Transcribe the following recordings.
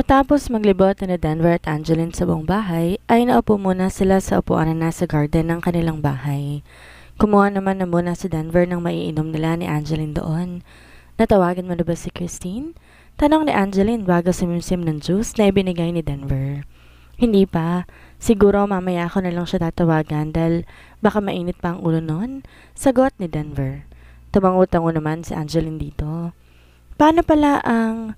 Matapos maglibot na Denver at Angeline sa buong bahay, ay naupo muna sila sa upuan na nasa garden ng kanilang bahay. Kumuha naman na muna si Denver ng maiinom nila ni Angeline doon. Natawagan mo na ba si Christine? Tanong ni Angeline bago sumimsim ng juice na ibinigay ni Denver. Hindi pa. Siguro mamaya ako na lang siya tatawagan dahil baka mainit pa ang ulo noon. Sagot ni Denver. Tumangutango naman si Angeline dito. Paano pala ang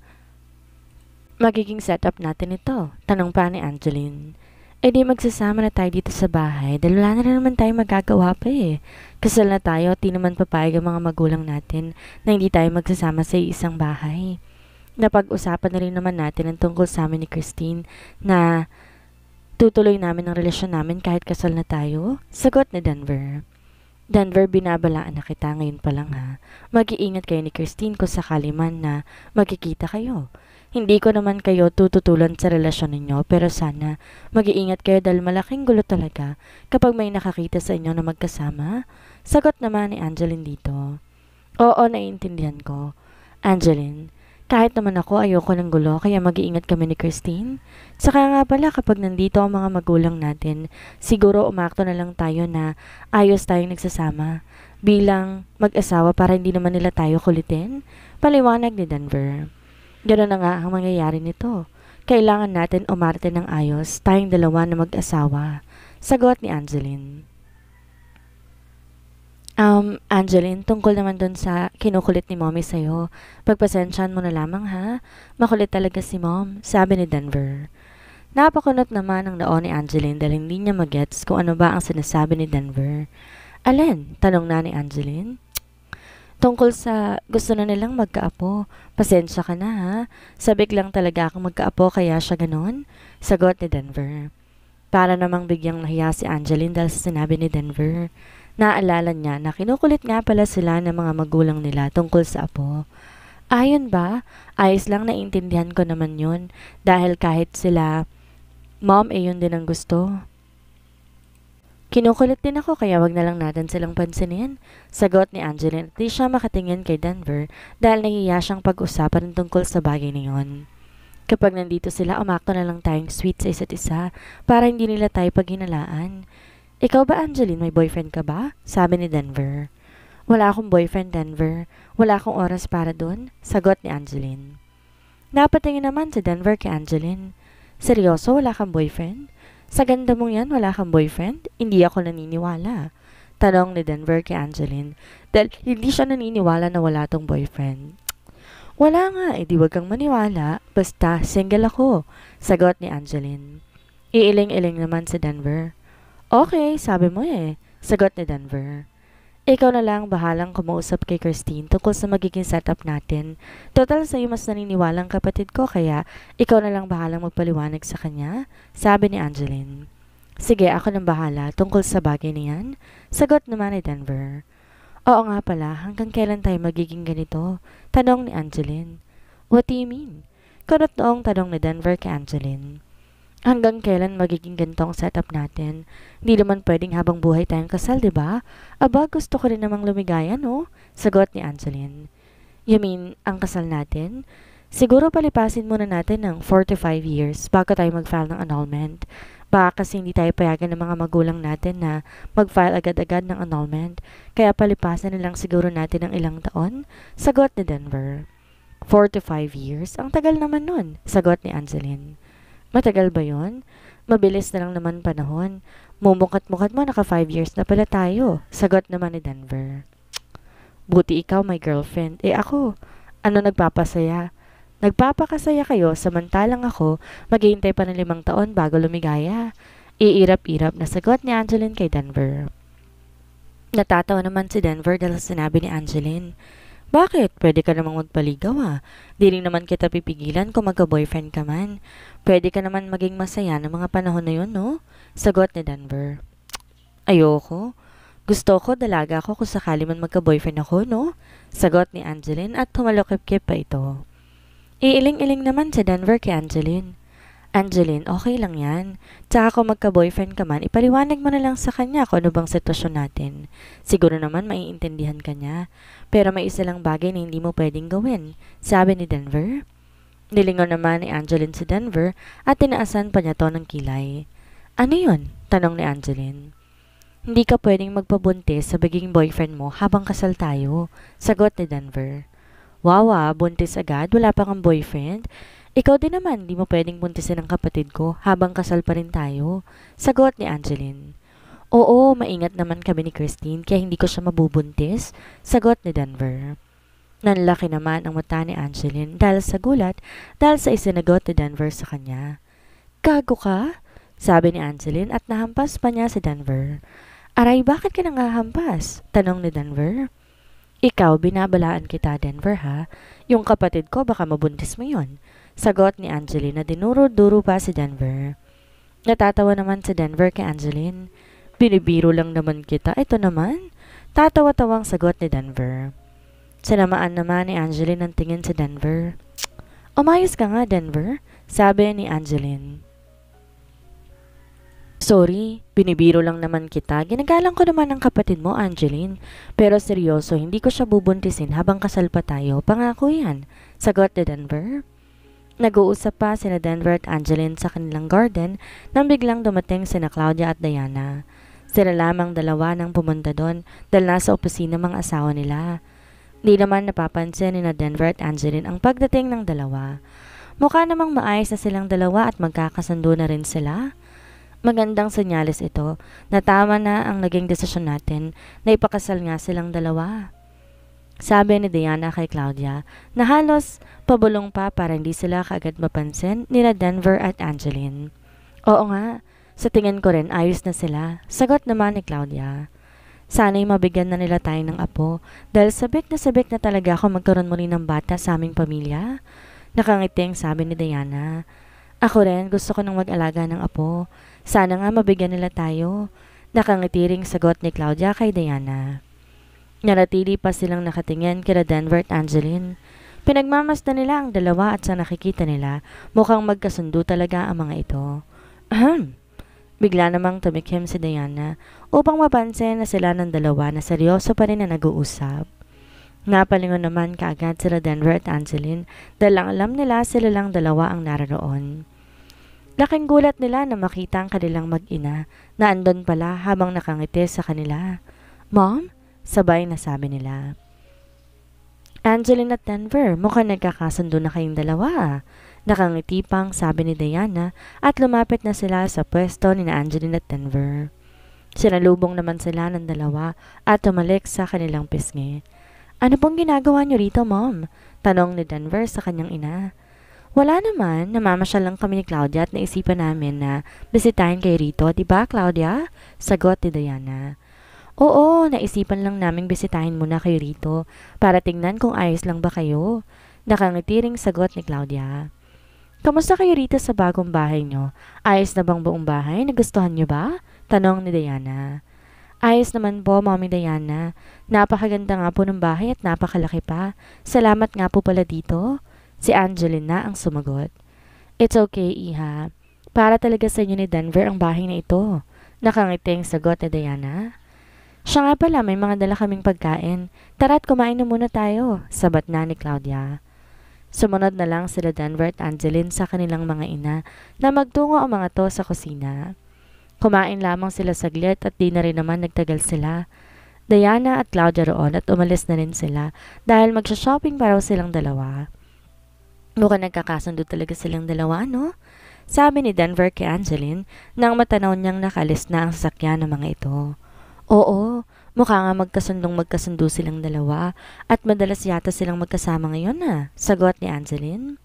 magiging setup natin ito? Tanong pa ni Angeline. E di magsasama na tayo dito sa bahay dahil wala na naman tayo magagawa pa eh. Kasal na tayo at di naman papayag ang mga magulang natin na hindi tayo magsasama sa isang bahay. Napag-usapan na rin naman natin ang tungkol sa amin ni Christine na tutuloy namin ang relasyon namin kahit kasal na tayo. Sagot ni Denver. Denver, binabalaan na kita ngayon pa lang ha. Mag-iingat kayo ni Christine kung sakali man na magkikita kayo. Hindi ko naman kayo tututulan sa relasyon ninyo pero sana mag-iingat kayo dahil malaking gulo talaga kapag may nakakita sa inyo na magkasama. Sagot naman ni Angeline dito. Oo, naiintindihan ko. Angeline, kahit naman ako ayoko ng gulo kaya mag-iingat kami ni Christine. Saka nga pala kapag nandito ang mga magulang natin, siguro umakto na lang tayo na ayos tayong nagsasama bilang mag-asawa para hindi naman nila tayo kulitin. Paliwanag ni Denver. Ganoon na nga ang mangyayari nito. Kailangan natin umarte ng ayos, tayong dalawa na mag-asawa. Sagot ni Angeline. Angeline, tungkol naman dun sa kinukulit ni Mommy sa'yo. Pagpasensyahan mo na lamang ha. Makulit talaga si Mom, sabi ni Denver. Napakunot naman ang noo ni Angeline dahil hindi niya magets kung ano ba ang sinasabi ni Denver. Alin? Tanong na ni Angeline. Tungkol sa gusto na nilang magkaapo. Pasensya ka na ha. Sabik lang talaga akong magkaapo kaya siya ganon. Sagot ni Denver. Para namang bigyang nahiya si Angeline dahil sa sinabi ni Denver. Naalala niya na kinukulit nga pala sila ng mga magulang nila tungkol sa apo. Ayon ba? Ayos lang, naiintindihan ko naman yun. Dahil kahit sila, Mom yun din ang gusto. Kinukulit din ako kaya wag na lang natin silang pansinin. Sagot ni Angeline at di siya makatingin kay Denver dahil nahiya siyang pag-usapan tungkol sa bagay na yun. Kapag nandito sila, umakto na lang tayong sweet sa isa't isa para hindi nila tayo paghinalaan. Ikaw ba, Angeline, may boyfriend ka ba? Sabi ni Denver. Wala akong boyfriend, Denver. Wala akong oras para dun. Sagot ni Angeline. Napatingin naman si Denver kay Angeline. Seryoso, wala kang boyfriend? Sa ganda mong yan, wala kang boyfriend? Hindi ako naniniwala. Tanong ni Denver kay Angeline dahil hindi siya naniniwala na wala tong boyfriend. Wala nga, di wag kang maniwala. Basta, single ako. Sagot ni Angeline. Iiling-iling naman si Denver. Okay, sabi mo eh. Sagot ni Denver. Ikaw na lang bahalang kumausap kay Christine tungkol sa magiging setup natin. Total sa'yo mas naniniwalang kapatid ko kaya ikaw na lang bahalang magpaliwanag sa kanya, sabi ni Angeline. Sige, ako nang bahala tungkol sa bagay niyan, sagot naman ni Denver. Oo nga pala, hanggang kailan tayo magiging ganito? Tanong ni Angeline. What do you mean? Kunot noong tanong ni Denver kay Angeline. Hanggang kailan magiging ganitong setup natin? Hindi naman pwedeng habang buhay tayong kasal, di ba? Aba, gusto ko rin namang lumigaya, no? Sagot ni Angeline. You mean, ang kasal natin? Siguro palipasin muna natin ng 4 to 5 years bago tayo mag-file ng annulment. Baka kasi hindi tayo payagan ng mga magulang natin na mag-file agad-agad ng annulment. Kaya palipasan na lang siguro natin ng ilang taon? Sagot ni Denver. 4 to 5 years? Ang tagal naman nun, sagot ni Angeline. Matagal ba yun? Mabilis na lang naman panahon. Mumukat-mukat mo, naka 5 years na pala tayo. Sagot naman ni Denver. Buti ikaw may girlfriend. Ako, ano nagpapasaya? Nagpapakasaya kayo samantalang ako maghihintay pa ng 5 taon bago lumigaya. Iirap-irap na sagot ni Angeline kay Denver. Natatawa naman si Denver dahil sinabi ni Angeline. Bakit? Pwede ka namang magpaligaw Di rin naman kita pipigilan kung magka-boyfriend ka man. Pwede ka naman maging masaya ng mga panahon na yun, no? Sagot ni Denver. Ayoko. Gusto ko, dalaga ako kung sakali man magka-boyfriend ako, no? Sagot ni Angeline at tumalokip-kip pa ito. Iiling-iling naman si Denver kay Angeline. Angeline, okay lang yan. Tsaka kung magka-boyfriend ka man, ipaliwanag mo na lang sa kanya kung ano bang sitwasyon natin. Siguro naman maiintindihan ka niya. Pero may isa lang bagay na hindi mo pwedeng gawin. Sabi ni Denver. Nilingon naman ni Angeline si Denver at tinaasan pa niya to ng kilay. Ano yun? Tanong ni Angeline. Hindi ka pwedeng magpabuntis sa magiging boyfriend mo habang kasal tayo, sagot ni Denver. Wow, buntis agad, wala pa kang boyfriend? Ikaw din naman, di mo pwedeng buntisin ang kapatid ko habang kasal pa rin tayo, sagot ni Angeline. Oo, maingat naman kami ni Christine kaya hindi ko siya mabubuntis, sagot ni Denver. Nanlaki naman ang mata ni Angeline dahil sa gulat dahil sa isinagot ni Denver sa kanya. Gago ka? Sabi ni Angeline at nahampas pa niya si Denver. Aray, bakit ka nangahampas? Tanong ni Denver. Ikaw, binabalaan kita, Denver ha? Yung kapatid ko baka mabuntis mo yun. Sagot ni Angeline na dinuro-duro pa si Denver. Natatawa naman si Denver kay Angeline. Binibiro lang naman kita, ito naman. Tatawa-tawang sagot ni Denver. Sinamaan naman ni Angeline ng tingin sa Denver. Umayos ka nga, Denver, sabi ni Angeline. Sorry, binibiro lang naman kita. Ginagalang ko naman ang kapatid mo, Angeline. Pero seryoso, hindi ko siya bubuntisin habang kasal pa tayo. Pangako yan, sagot ni Denver. Nag-uusap pa sina Denver at Angeline sa kanilang garden nang biglang dumating sina Claudia at Diana. Sila lamang dalawa nang pumunta doon dahil nasa opisina mga asawa nila. Di naman napapansin ni na Denver at Angeline ang pagdating ng dalawa. Mukha namang maayos na silang dalawa at magkakasundo na rin sila. Magandang senyales ito na tama na ang naging desisyon natin na ipakasal nga silang dalawa. Sabi ni Diana kay Claudia na halos pabulong pa para hindi sila kaagad mapansin ni na Denver at Angeline. Oo nga, sa tingin ko rin ayos na sila, sagot naman ni Claudia. Sana'y mabigyan na nila tayo ng apo dahil sabik na talaga ako magkaroon muli ng bata sa aming pamilya. Nakangiting sabi ni Diana. Ako rin gusto ko nang mag-alaga ng apo. Sana nga mabigyan nila tayo. Nakangitiring sagot ni Claudia kay Diana. Nanatili pa silang nakatingin kina Denver at Angeline. Pinagmamasdan nila ang dalawa at sa nakikita nila mukhang magkasundo talaga ang mga ito. Ahem. Bigla namang tumikim si Diana upang mapansin na sila ng dalawa na seryoso pa rin na nag-uusap. Napalingon naman kaagad sila Denver at Angeline dahil alam nila sila lang dalawa ang naroon. Laking gulat nila na makita ang kanilang mag-ina na andon pala habang nakangiti sa kanila. Mom? Sabay na sabi nila. Angeline at Denver, mukhang nagkakasundo na kayong dalawa. Nakangiti pang sabi ni Diana at lumapit na sila sa pwesto ni Angeline at Denver. Sinalubong naman sila ng dalawa at tumalik sa kanilang pisngi. Ano pong ginagawa niyo rito, Mom? Tanong ni Denver sa kanyang ina. Wala naman, namamasyal lang kami ni Claudia at naisipan namin na bisitahin kayo rito, diba Claudia? Sagot ni Diana. Oo, naisipan lang naming bisitahin muna kayo rito para tingnan kung ayos lang ba kayo. Nakangitiring sagot ni Claudia. Kamusta kayo rito sa bagong bahay nyo? Ayos na bang buong bahay? Nagustuhan nyo ba? Tanong ni Diana. Ayos naman po, Mommy Diana. Napakaganda nga po ng bahay at napakalaki pa. Salamat nga po pala dito. Si Angeline na ang sumagot. It's okay, Iha. Para talaga sa inyo ni Denver ang bahay na ito. Nakangiting sagot ni Diana. Siya nga pala, may mga dala kaming pagkain. Tara't kumain na muna tayo, sabat na ni Claudia. Sumunod na lang sila Denver at Angeline sa kanilang mga ina na magtungo ang mga to sa kusina. Kumain lamang sila saglit at di na rin naman nagtagal sila. Diana at Claudia roon at umalis na rin sila dahil magsha-shopping pa raw silang dalawa. Mukhang nagkakasundo talaga silang dalawa, no? Sabi ni Denver kay Angeline nang matanaw niyang nakalis na ang sasakyan ng mga ito. Oo, mukha nga magkasundo silang dalawa at madalas yata silang magkasama ngayon na, sagot ni Angeline.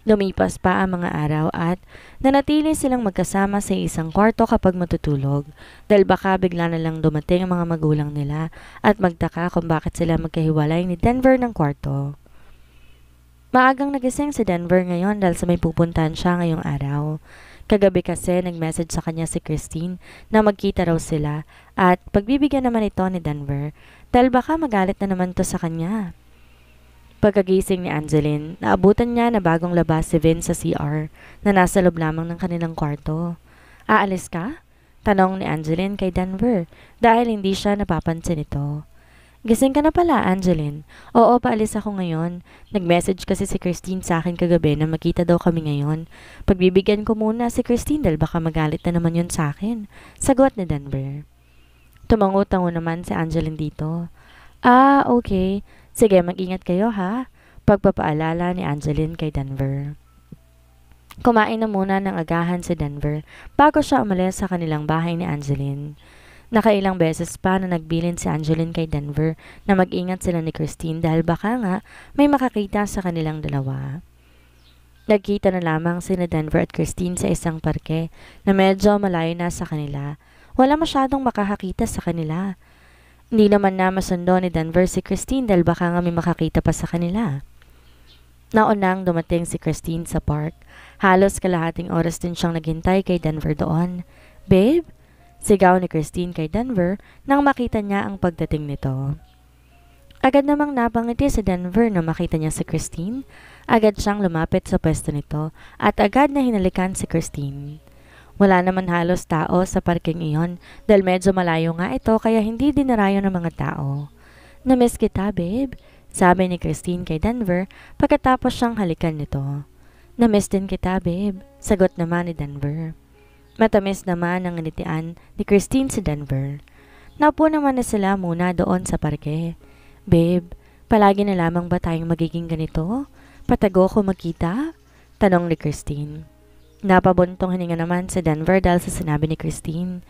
Lumipas pa ang mga araw at nanatili silang magkasama sa isang kwarto kapag matutulog dahil baka bigla na lang dumating ang mga magulang nila at magtaka kung bakit sila magkahiwalay ni Denver ng kwarto. Maagang nagising si Denver ngayon dahil sa may pupuntahan siya ngayong araw. Kagabi kasi nag-message sa kanya si Christine na magkita raw sila at pagbibigyan naman ito ni Denver dahil baka magalit na naman to sa kanya. Pagkagising ni Angeline, naabutan niya na bagong labas si Vince sa CR na nasa loob lamang ng kanilang kwarto. Aalis ka? Tanong ni Angeline kay Denver dahil hindi siya napapansin ito. Gising ka na pala, Angeline. Oo, paalis ako ngayon. Nag-message kasi si Christine sa akin kagabi na magkita daw kami ngayon. Pagbibigyan ko muna si Christine dahil baka magalit na naman yun sa akin. Sagot ni Denver. Tumango-tango naman si Angeline dito. Ah, okay. Sige, mag-ingat kayo ha. Pagpapaalala ni Angeline kay Denver. Kumain na muna ng agahan si Denver bago siya umalis sa kanilang bahay ni Angeline. Nakailang beses pa na nagbilin si Angeline kay Denver na mag-ingat sila ni Christine dahil baka nga may makakita sa kanilang dalawa. Nagkita na lamang sina Denver at Christine sa isang parke na medyo malayo na sa kanila. Wala masyadong makakakita sa kanila. Hindi naman na masundo ni Denver si Christine dahil baka nga may makakita pa sa kanila. Naunang dumating si Christine sa park. Halos kalahating oras din siyang naghintay kay Denver doon. Babe? Sigaw ni Christine kay Denver nang makita niya ang pagdating nito. Agad namang napangiti si Denver na makita niya si Christine. Agad siyang lumapit sa pwesto nito at agad na hinalikan si Christine. Wala naman halos tao sa parking iyon dahil medyo malayo nga ito kaya hindi dinarayo ng mga tao. Namiss kita, babe, sabi ni Christine kay Denver pagkatapos siyang halikan nito. Namiss din kita, babe, sagot naman ni Denver. Matamis naman ang nitian ni Christine si Denver. Naupo naman na sila muna doon sa parke. Babe, palagi na lamang ba tayong magiging ganito? Patago ko magkita? Tanong ni Christine. Napabuntong hininga naman si Denver dahil sa sinabi ni Christine.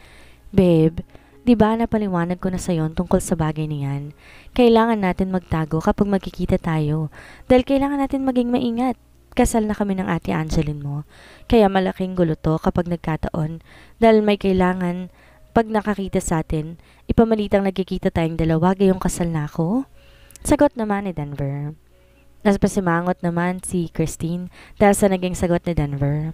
Babe, di ba napaliwanag ko na sayon tungkol sa bagay niyan? Kailangan natin magtago kapag magkikita tayo dahil kailangan natin maging maingat. Kasal na kami ng ate Angeline mo. Kaya malaking gulo to kapag nagkataon dahil may kailangan pag nakakita sa atin, ipamalitang nagkikita tayong dalawa gayong kasal na ako. Sagot naman ni Denver. Naspasimangot naman si Christine dahil sa naging sagot ni Denver.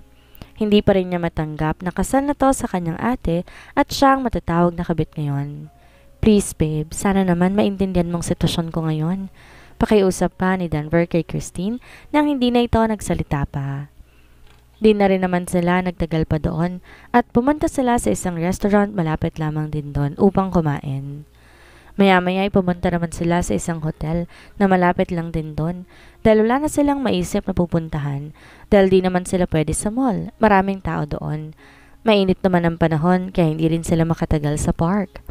Hindi pa rin niya matanggap na kasal na to sa kanyang ate at siya ang matatawag na kabit ngayon. Please babe, sana naman maintindihan mong sitwasyon ko ngayon. Pakiusap pa ni Denver kay Christine nang hindi na ito nagsalita pa. Di na rin naman sila nagtagal pa doon at pumunta sila sa isang restaurant malapit lamang din doon upang kumain. Maya-maya ay pumunta naman sila sa isang hotel na malapit lang din doon dahil wala na silang maisip na pupuntahan dahil di naman sila pwede sa mall. Maraming tao doon. Mainit naman ang panahon kaya hindi rin sila makatagal sa park.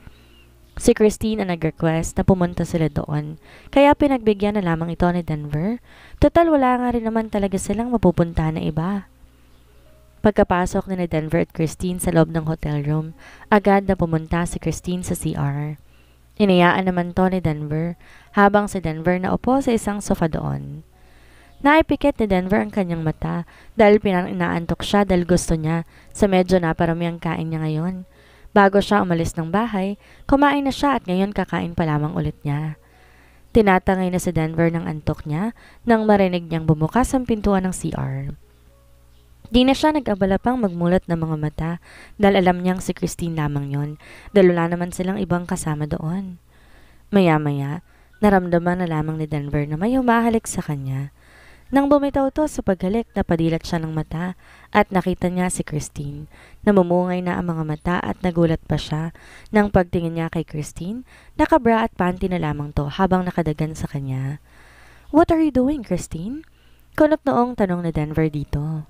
Si Christine ang nag-request na pumunta sila doon, kaya pinagbigyan na lamang ito ni Denver. Total wala nga rin naman talaga silang mapupuntahan na iba. Pagkapasok ni Denver at Christine sa loob ng hotel room, agad na pumunta si Christine sa CR. Inayaan naman to ni Denver, habang si Denver na upo sa isang sofa doon. Naipikit ni Denver ang kanyang mata dahil inaantok siya dahil gusto niya sa medyo naparami ang kain niya ngayon. Bago siya umalis ng bahay, kumain na siya at ngayon kakain pa lamang ulit niya. Tinatangay na si Denver ng antok niya nang marinig niyang bumukas ang pintuan ng CR. Di na siya nag-abala pang magmulat ng mga mata dahil alam niyang si Christine lamang yon dahil wala naman silang ibang kasama doon. Maya-maya, naramdaman na lamang ni Denver na may humahalik sa kanya. Nang bumitaw to sa paghalik, napadilat siya ng mata at nakita niya si Christine. Namumungay na ang mga mata at nagulat pa siya. Nang pagtingin niya kay Christine, nakabra at panty na lamang to habang nakadagan sa kanya. What are you doing, Christine? Kunot noong tanong ni Denver dito.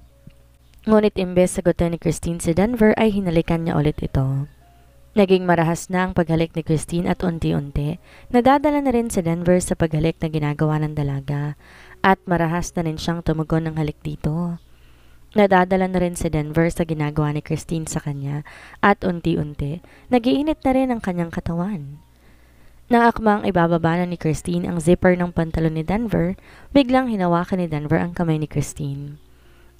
Ngunit imbes sagutin ni Christine si Denver ay hinalikan niya ulit ito. Naging marahas na ang paghalik ni Christine at unti-unti, nadadala na rin si Denver sa paghalik na ginagawa ng dalaga. At marahas na rin siyang tumugon ng halik dito. Nadadala na rin si Denver sa ginagawa ni Christine sa kanya at unti-unti, nagiinit na rin ang kanyang katawan. Nang akmang ibababa na ni Christine ang zipper ng pantalon ni Denver, biglang hinawakan ni Denver ang kamay ni Christine.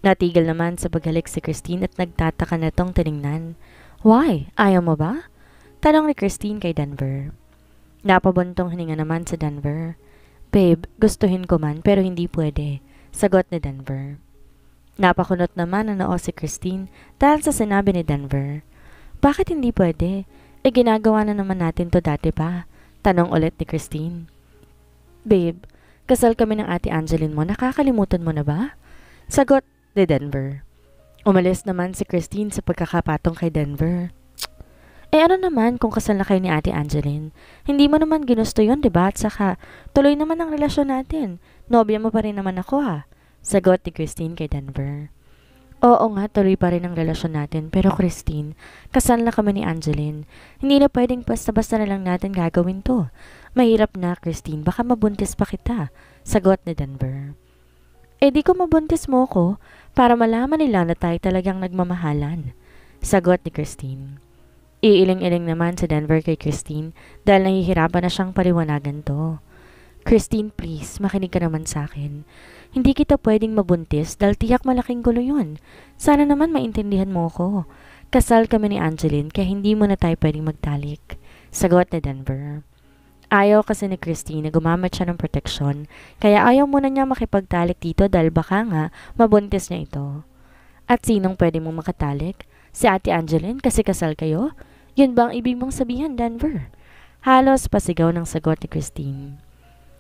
Natigil naman sa paghalik si Christine at nagtataka na tong tiningnan. Why? Ayaw mo ba? Tanong ni Christine kay Denver. Napabuntong hininga naman sa Denver. Babe, gustuhin ko man pero hindi pwede, sagot ni Denver. Napakunot naman na noo si Christine dahil sa sinabi ni Denver. Bakit hindi pwede? Ginagawa na naman natin to dati pa, tanong ulit ni Christine. Babe, kasal kami ng ate Angeline mo, nakakalimutan mo na ba? Sagot ni Denver. Umalis naman si Christine sa pagkakapatong kay Denver. Eh ano naman kung kasal na kayo ni Ate Angeline? Hindi mo naman ginusto yun, diba? At saka, tuloy naman ang relasyon natin. Nobya mo pa rin naman ako ha. Sagot ni Christine kay Denver. Oo nga, tuloy pa rin ang relasyon natin. Pero Christine, kasal na kami ni Angeline. Hindi na pwedeng basta-basta na lang natin gagawin to. Mahirap na, Christine. Baka mabuntis pa kita. Sagot ni Denver. Eh di ko mabuntis mo ko para malaman nila na tayo talagang nagmamahalan. Sagot ni Christine. Iiling-iling naman si Denver kay Christine dahil nahihirapan na siyang paliwanagan to. Christine, please, makinig ka naman sa akin. Hindi kita pwedeng mabuntis dahil tiyak malaking gulo yun. Sana naman maintindihan mo ko. Kasal kami ni Angeline kaya hindi mo na tayo pwedeng magtalik. Sagot ni Denver. Ayaw kasi ni Christine na gumamit siya ng proteksyon, kaya ayaw muna niya makipagtalik dito dahil baka nga mabuntis niya ito. At sinong pwede mong makatalik? Si Ate Angeline kasi kasal kayo? Yun ba ang ibig mong sabihin, Denver? Halos pasigaw ng sagot ni Christine.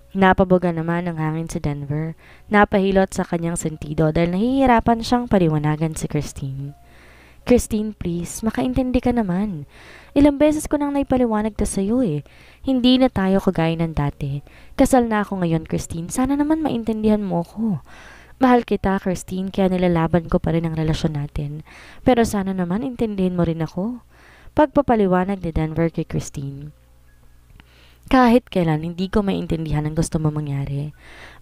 Napabuga naman ng hangin si Denver, napahilot sa kanyang sentido dahil nahihirapan siyang paliwanagan si Christine. Christine, please, makaintindi ka naman. Ilang beses ko nang naipaliwanag to sa'yo eh. Hindi na tayo kagaya ng dati. Kasal na ako ngayon, Christine. Sana naman maintindihan mo ko. Mahal kita, Christine, kaya nilalaban ko pa rin ang relasyon natin. Pero sana naman intindihin mo rin ako. Pagpapaliwanag ni Denver kay Christine. Kahit kailan, hindi ko maintindihan ang gusto mo mangyari.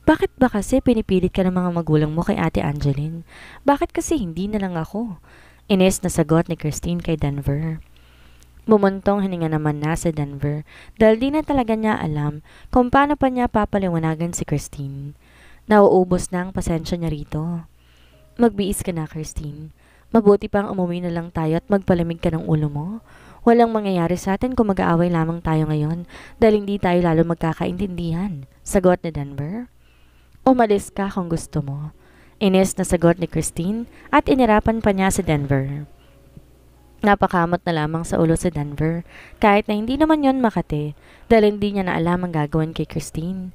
Bakit ba kasi pinipilit ka ng mga magulang mo kay Ate Angeline? Bakit kasi hindi na lang ako? Inis na sagot ni Christine kay Denver. Bumuntong hininga naman na si Denver dahil di na talaga niya alam kung paano pa niya papaliwanagan si Christine. Nauubos na ang pasensya niya rito. Magbiis ka na, Christine. Mabuti pang umuwi na lang tayo at magpalamig ka ng ulo mo. Walang mangyayari sa atin kung mag-aaway lamang tayo ngayon dahil hindi tayo lalo magkakaintindihan. Sagot ni Denver. Umalis ka kung gusto mo. Inis na sagot ni Christine at inirapan pa niya si Denver. Napakamot na lamang sa ulo si Denver kahit na hindi naman yon makati dahil hindi niya na alam ang gagawin kay Christine.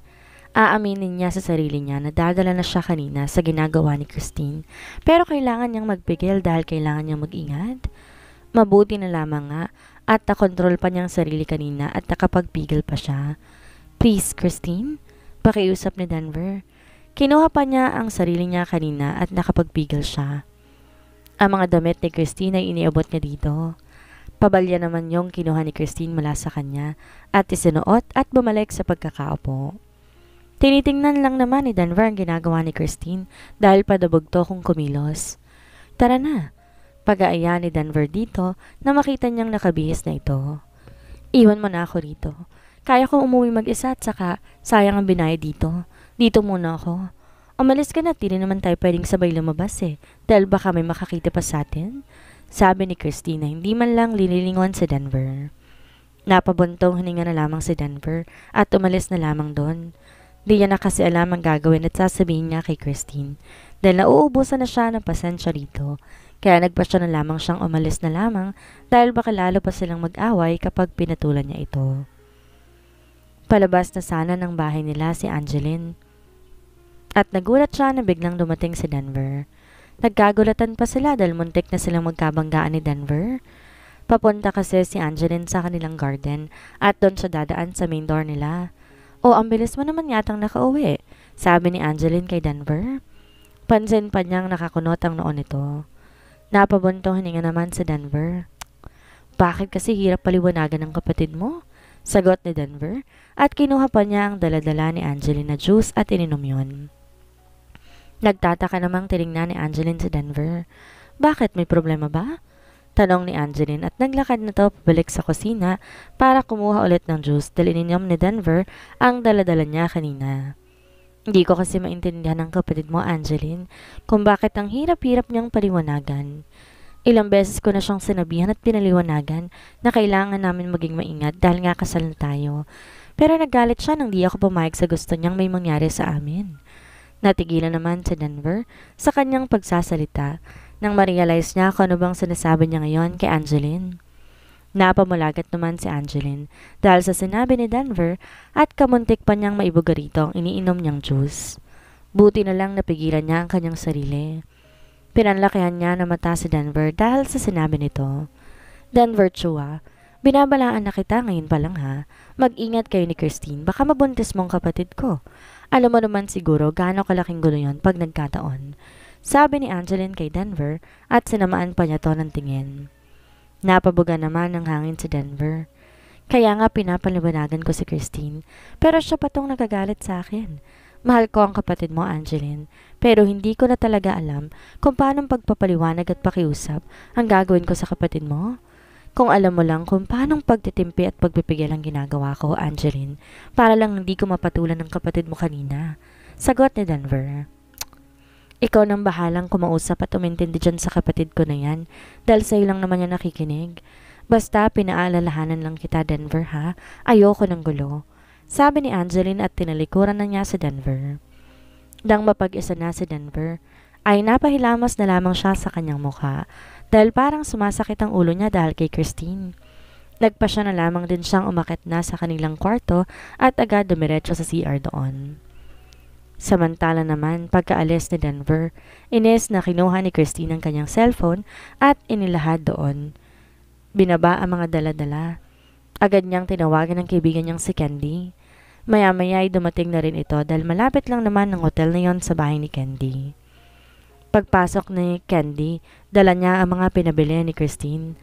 Aaminin niya sa sarili niya na dadala na siya kanina sa ginagawa ni Christine pero kailangan niyang magpigil dahil kailangan niyang mag-ingat. Mabuti na lamang nga at nakontrol pa niyang sarili kanina at nakapagpigil pa siya. Please, Christine, pakiusap ni Denver. Kinuha pa niya ang sarili niya kanina at nakapagpigil siya. Ang mga damit ni Christine ay iniabot niya dito. Pabalya naman yung kinuha ni Christine mula sa kanya at isinuot at bumalik sa pagkakaupo. Tinitingnan lang naman ni Denver ang ginagawa ni Christine dahil padabog to kung kumilos. Tara na, pag-aaya ni Denver dito na makita niyang nakabihis na ito. Iwan mo na ako rito. Kaya kong umuwi mag-isa at saka sayang ang binayad dito. Dito muna ako. Umalis ka na, di naman tayo pwedeng sabay lumabas eh, dahil baka may makakita pa sa atin. Sabi ni Christine na hindi man lang lililingon si Denver. Napabuntong hininga na lamang si Denver at umalis na lamang doon. Di niya na kasi alam ang gagawin at sasabihin niya kay Christine dahil nauubusan na siya ng pasensya rito. Kaya nagpasya na lamang siyang umalis na lamang dahil baka lalo pa silang mag-away kapag pinatulan niya ito. Palabas na sana ng bahay nila si Angeline. At nagulat siya na biglang dumating si Denver. Nagkagulatan pa sila dahil muntik na silang magkabanggaan ni Denver. Papunta kasi si Angeline sa kanilang garden at doon siya dadaan sa main door nila. O, ang bilis mo naman yatang nakauwi, sabi ni Angeline kay Denver. Pansin pa niyang nakakunot ang noon nito. Napabuntong hininga naman si Denver. Bakit kasi hirap paliwanagan ng kapatid mo? Sagot ni Denver at kinuha pa niya ang daladala ni Angeline na juice at ininom yun. Nagtataka namang tinignan ni Angeline si Denver. Bakit, may problema ba? Tanong ni Angeline at naglakad na to pabalik sa kusina para kumuha ulit ng juice dahil ininom ni Denver ang daladala niya kanina. Hindi ko kasi maintindihan ng kapatid mo, Angeline, kung bakit ang hirap-hirap niyang paliwanagan. Ilang beses ko na siyang sinabihan at pinaliwanagan na kailangan namin maging maingat dahil nga kasal na tayo. Pero nagalit siya nang di ako pumayag sa gusto niyang may mangyari sa amin. Natigilan naman si Denver sa kanyang pagsasalita nang ma-realize niya kung ano bang sinasabi niya ngayon kay Angeline. Napamulagat naman si Angeline dahil sa sinabi ni Denver at kamuntik pa niyang maibuga rito ang iniinom niyang juice. Buti na lang napigilan niya ang kanyang sarili. Pinanlakihan niya na mata si Denver dahil sa sinabi nito. Denver Chua, Binabalaan na kita ngayon pa lang ha. Mag-ingat kayo ni Christine, baka mabuntis mong kapatid ko. Alam mo naman siguro gaano kalaking gulo yon pag nagkataon. Sabi ni Angeline kay Denver at sinamaan pa niya to ng tingin. Napabuga naman ng hangin si Denver. Kaya nga pinapaliwanagan ko si Christine, pero siya pa tong nagagalit sa akin. Mahal ko ang kapatid mo, Angeline, pero hindi ko na talaga alam kung paano pagpapaliwanag at pakiusap ang gagawin ko sa kapatid mo. Kung alam mo lang kung paanong pagtitimpi at pagpipigil ang ginagawa ko, Angeline, para lang hindi ko mapatulan ng kapatid mo kanina. Sagot ni Denver. Ikaw nang bahalang kumausap at umintindi dyan sa kapatid ko na yan, dahil sa'yo lang naman yan nakikinig. Basta pinaalalahanan lang kita, Denver ha, ayoko ng gulo. Sabi ni Angeline at tinalikuran na niya si Denver. Nang mapag-isa na si Denver, ay napahilamas na lamang siya sa kanyang mukha dahil parang sumasakit ang ulo niya dahil kay Christine. Nagpa siya na lamang din siyang umakit na sa kanilang kwarto at agad dumiretso sa CR doon. Samantala naman, pagkaalis ni Denver, inis na kinuha ni Christine ang kanyang cellphone at inilahad doon. Binaba ang mga dala-dala. Agad niyang tinawagan ng kaibigan niyang si Candy. Maya-maya ay dumating na rin ito dahil malapit lang naman ang hotel na yon sa bahay ni Candy. Pagpasok ni Candy, dala niya ang mga pinabili ni Christine.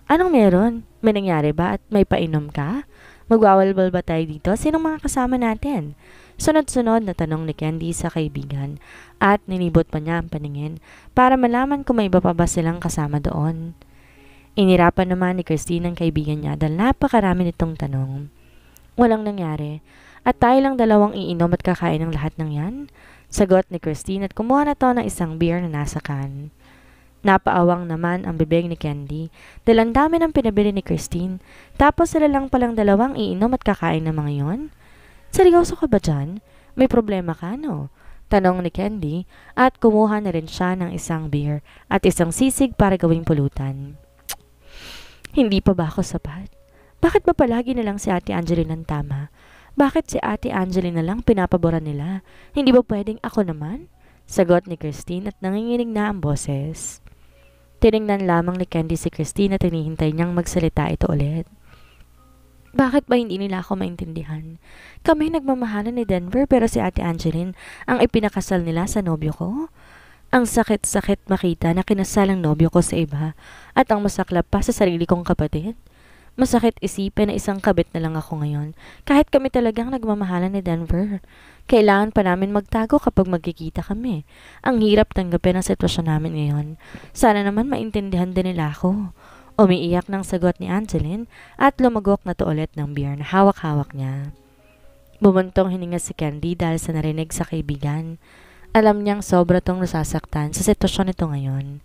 Anong meron? May nangyari ba at may painom ka? Magwawalbal ba tayo dito? Sinong mga kasama natin? Sunod-sunod na tanong ni Candy sa kaibigan at ninibot pa niya ang paningin para malaman kung may iba pa ba silang kasama doon. Inirapan naman ni Christine ang kaibigan niya dahil napakarami nitong tanong. Walang nangyari at tayo lang dalawang iinom at kakain ng lahat ng yan? Sagot ni Christine at kumuha na to ng isang beer na nasa can. Napaawang naman ang bibig ni Candy dahil ang dami ng pinabili ni Christine tapos sila lang palang dalawang iinom at kakain ng mga yon? Seryoso ka ba dyan? May problema ka no? Tanong ni Candy at kumuha na rin siya ng isang beer at isang sisig para gawing pulutan. Hindi pa ba ako sapat? Bakit ba palagi nilang si Ate Angeline ang tama? Bakit si Ate Angeline na lang pinapaboran nila? Hindi ba pwedeng ako naman? Sagot ni Christine at nanginginig na ang boses. Tiningnan lamang ni Candy si Christine at hinihintay niyang magsalita ito ulit. Bakit ba hindi nila ako maintindihan? Kami nagmamahalan ni Denver pero si Ate Angeline ang ipinakasal nila sa nobyo ko? Ang sakit-sakit makita na kinasal ang nobyo ko sa iba at ang masaklap pa sa sarili kong kapatid. Masakit isipin na isang kabit na lang ako ngayon kahit kami talagang nagmamahalan ni Denver. Kailangan pa namin magtago kapag magkikita kami. Ang hirap tanggapin ang sitwasyon namin ngayon. Sana naman maintindihan din nila ako. Umiiyak ng sagot ni Angeline at lumagok na to ulit ng beer na hawak-hawak niya. Bumuntong hininga si Candy dahil sa narinig sa kaibigan. Alam niyang sobra tong nasasaktan sa sitwasyon nito ngayon.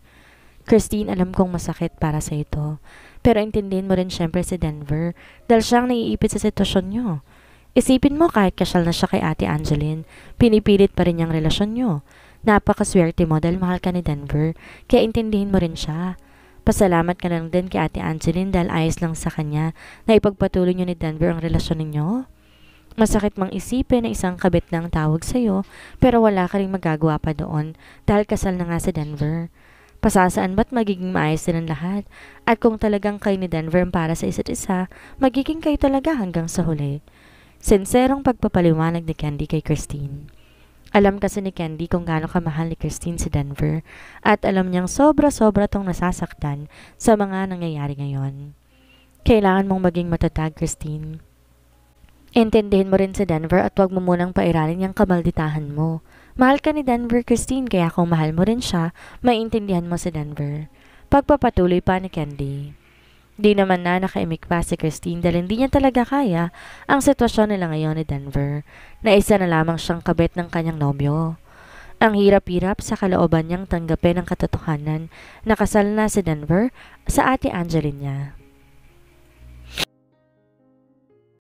Christine, alam kong masakit para sa ito. Pero intindihin mo rin syempre si Denver dahil siyang naiipit sa sitwasyon niyo. Isipin mo kahit kasyal na siya kay Ate Angeline, pinipilit pa rin niyang relasyon niyo. Napakaswerte mo dahil mahal ka ni Denver, kaya intindihin mo rin siya. Pasalamat ka lang din kay Ate Angeline dahil ayos lang sa kanya na ipagpatuloy niyo ni Denver ang relasyon ninyo. Masakit mang isipin na isang kabit na ang tawag sa'yo pero wala ka rin magagawa pa doon dahil kasal na nga si Denver. Pasasaan ba't magiging maayos din ang lahat? At kung talagang kayo ni Denver ang para sa isa't isa, magiging kayo talaga hanggang sa huli. Sinserong pagpapaliwanag ni Candy kay Christine. Alam kasi ni Candy kung gaano kamahal ni Christine si Denver at alam niyang sobra-sobra tong nasasaktan sa mga nangyayari ngayon. Kailangan mong maging matatag, Christine. Intindihin mo rin si Denver at huwag mo munang pairalin yung kamalditahan mo. Mahal ka ni Denver, Christine, kaya kung mahal mo rin siya, maintindihan mo si Denver. Pagpapatuloy pa ni Candy. Di naman na nakaimik pa si Christine dahil hindi niya talaga kaya ang sitwasyon nila ngayon ni Denver na isa na lamang siyang kabit ng kanyang nobyo. Ang hirap-hirap sa kalooban niyang tanggapin ang katotohanan na kasal na si Denver sa Ate Angeline niya.